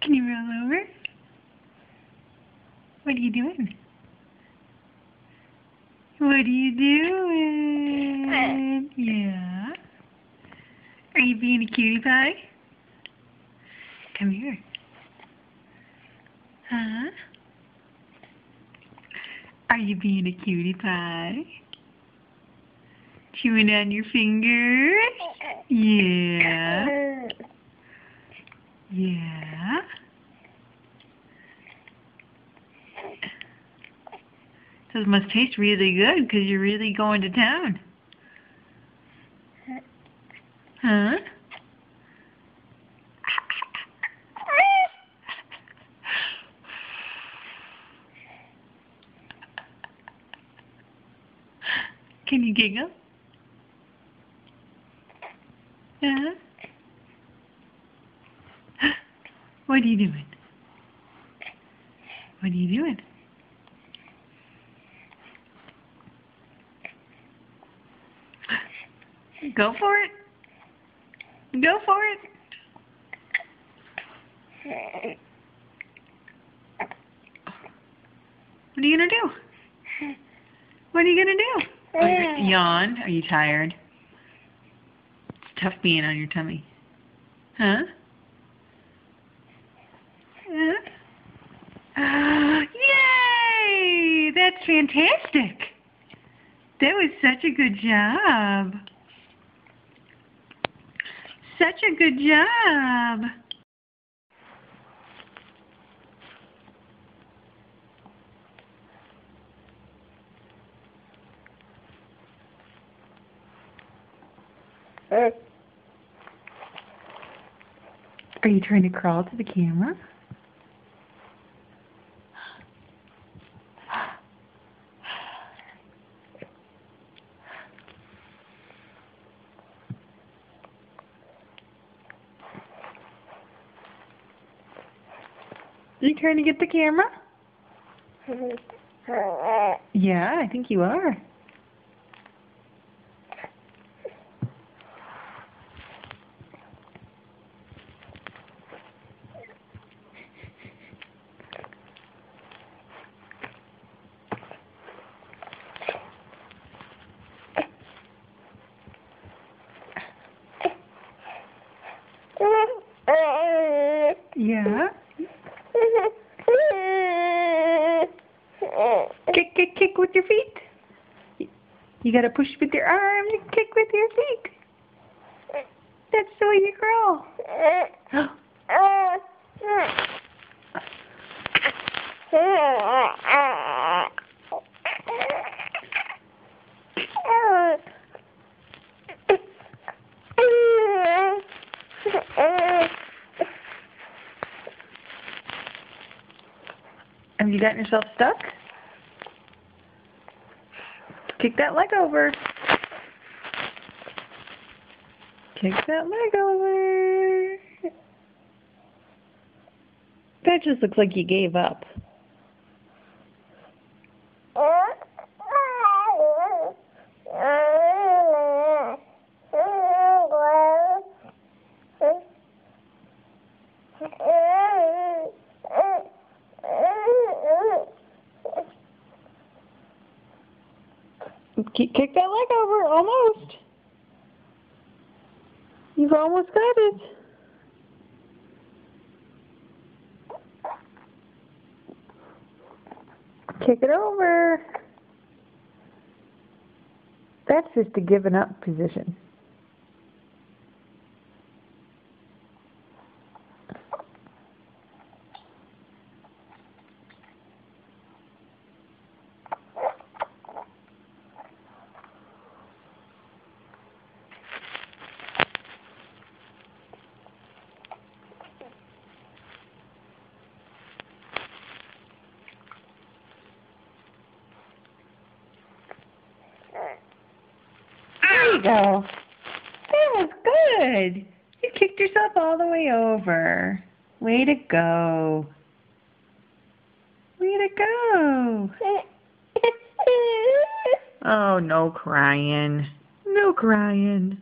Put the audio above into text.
Can you roll over? What are you doing? What are you doing? Yeah. Are you being a cutie pie? Come here. Huh? Are you being a cutie pie? Chewing on your fingers? Yeah. Yeah. Those must taste really good because you're really going to town. Huh? Can you giggle? Huh? What are you doing? What are you doing? Go for it. Go for it. What are you going to do? What are you going to do? Yawn? Are you tired? It's tough being on your tummy. Huh? Yay! That's fantastic. That was such a good job. Such a good job. Are you trying to crawl to the camera? Are you trying to get the camera? Yeah, I think you are. Yeah. Kick, kick, kick with your feet. You gotta push with your arms and kick with your feet. That's the way you crawl. Have you gotten yourself stuck? Kick that leg over. Kick that leg over. That just looks like you gave up. Kick that leg over, almost. You've almost got it. Kick it over. That's just a given up position. There you go. That was good. You kicked yourself all the way over. Way to go. Way to go. Oh, no crying. No crying.